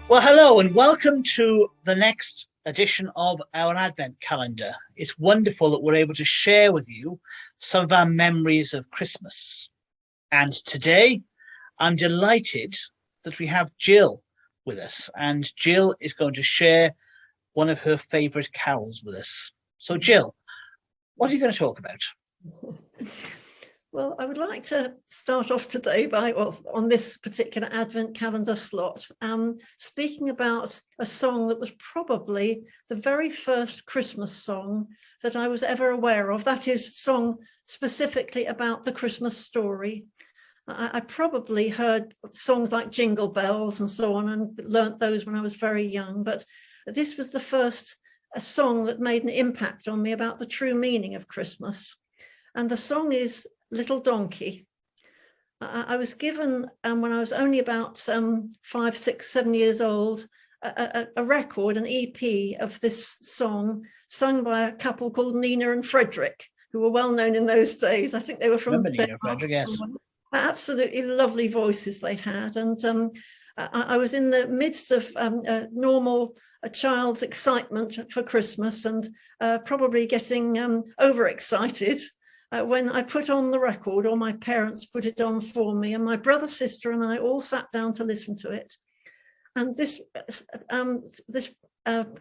Well, hello and welcome to the next edition of our Advent calendar. It's wonderful that we're able to share with you some of our memories of Christmas. And today, I'm delighted that we have Jill with us, and Jill is going to share one of her favourite carols with us. So, Jill, what are you going to talk about? Well, I would like to start off today on this particular Advent calendar slot, speaking about a song that was probably the very first Christmas song that I was ever aware of. That is a song specifically about the Christmas story. I probably heard songs like Jingle Bells and so on and learnt those when I was very young, but this was the first song that made an impact on me about the true meaning of Christmas. And the song is Little Donkey. I was given, when I was only about 5, 6, 7 years old, a record, an EP of this song sung by a couple called Nina and Frederick, who were well known in those days. I think they were from Nina and Frederick, yes. Absolutely lovely voices they had. And I was in the midst of a child's excitement for Christmas and probably getting overexcited when I put on the record, or my parents put it on for me, and my brother, sister, and I all sat down to listen to it. And this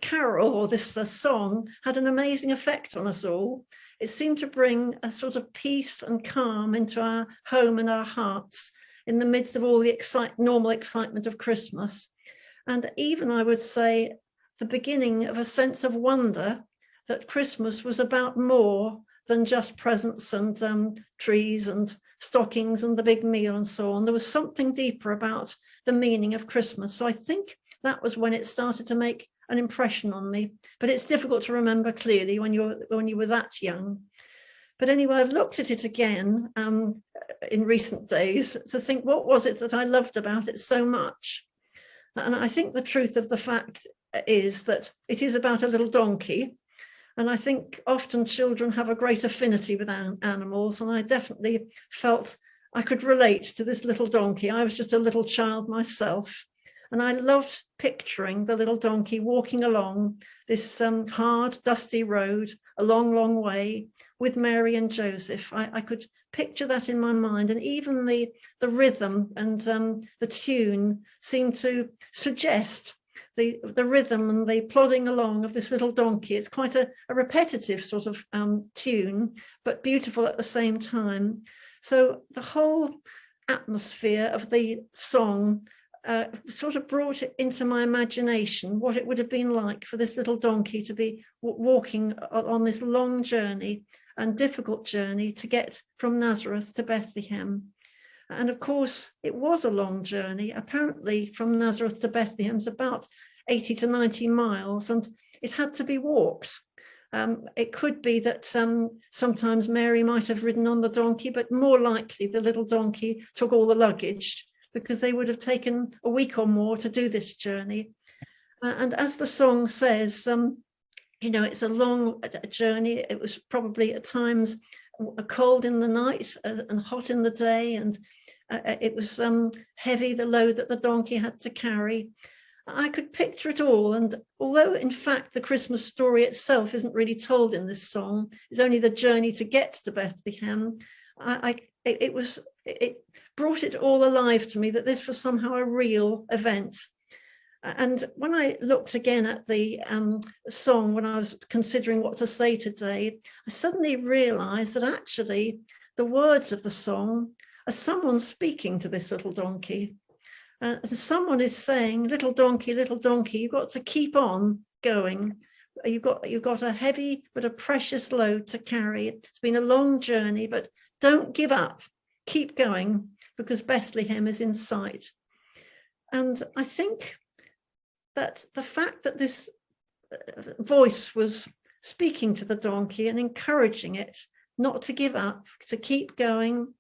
carol, or this song, had an amazing effect on us all. It seemed to bring a sort of peace and calm into our home and our hearts in the midst of all the normal excitement of Christmas. And even, I would say, the beginning of a sense of wonder that Christmas was about more than just presents and trees and stockings and the big meal and so on. There was something deeper about the meaning of Christmas. So I think that was when it started to make an impression on me. But it's difficult to remember clearly when you were that young. But anyway, I've looked at it again in recent days to think, what was it that I loved about it so much? And I think the truth of the fact is that it is about a little donkey. And I think often children have a great affinity with animals, and I definitely felt I could relate to this little donkey. I was just a little child myself, and I loved picturing the little donkey walking along this hard, dusty road, a long, long way, with Mary and Joseph. I could picture that in my mind, and even the rhythm and the tune seemed to suggest the rhythm and the plodding along of this little donkey. It's quite a repetitive sort of tune, but beautiful at the same time. So the whole atmosphere of the song sort of brought it into my imagination what it would have been like for this little donkey to be walking on this long journey and difficult journey to get from Nazareth to Bethlehem. And of course, it was a long journey. Apparently, from Nazareth to Bethlehem is about 80 to 90 miles, and it had to be walked. It could be that sometimes Mary might have ridden on the donkey, but more likely the little donkey took all the luggage, because they would have taken a week or more to do this journey. And as the song says, it's a long journey. It was probably at times cold in the night and hot in the day, and it was heavy, the load that the donkey had to carry. I could picture it all, and although in fact the Christmas story itself isn't really told in this song, it's only the journey to get to Bethlehem, it brought it all alive to me that this was somehow a real event. And when I looked again at the song, when I was considering what to say today, I suddenly realized that actually the words of the song are someone speaking to this little donkey. Someone is saying, little donkey, you've got to keep on going. You've got a heavy but a precious load to carry. It's been a long journey, but don't give up. Keep going, because Bethlehem is in sight. And I think that the fact that this voice was speaking to the donkey and encouraging it not to give up, to keep going,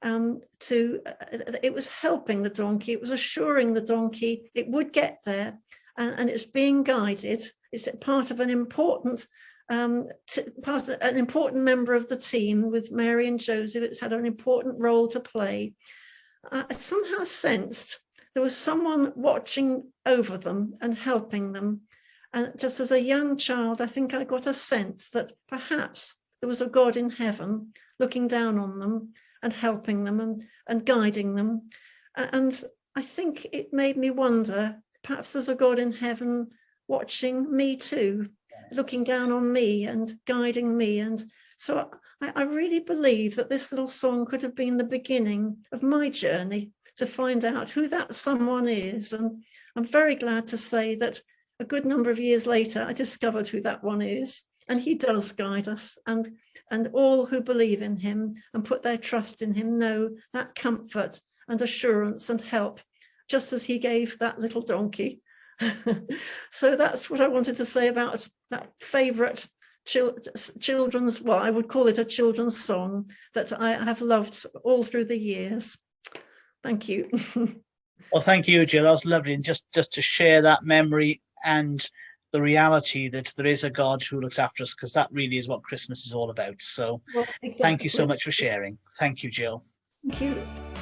it was helping the donkey, it was assuring the donkey it would get there, and it's being guided. It's part of an important member of the team with Mary and Joseph. It's had an important role to play. I somehow sensed there was someone watching over them and helping them. And just as a young child, I think I got a sense that perhaps there was a God in heaven looking down on them and helping them and guiding them. And I think it made me wonder, perhaps there's a God in heaven watching me too, looking down on me and guiding me. And so I really believe that this little song could have been the beginning of my journey to find out who that someone is. And I'm very glad to say that a good number of years later, I discovered who that one is. And he does guide us, and all who believe in him and put their trust in him know that comfort and assurance and help, just as he gave that little donkey. So that's what I wanted to say about that favourite children's, well, I would call it a children's song that I have loved all through the years. Thank you. Well, thank you, Jill. That was lovely. And just to share that memory and the reality that there is a God who looks after us, because that really is what Christmas is all about. So well, exactly. Thank you so much for sharing. Thank you, Jill. Thank you.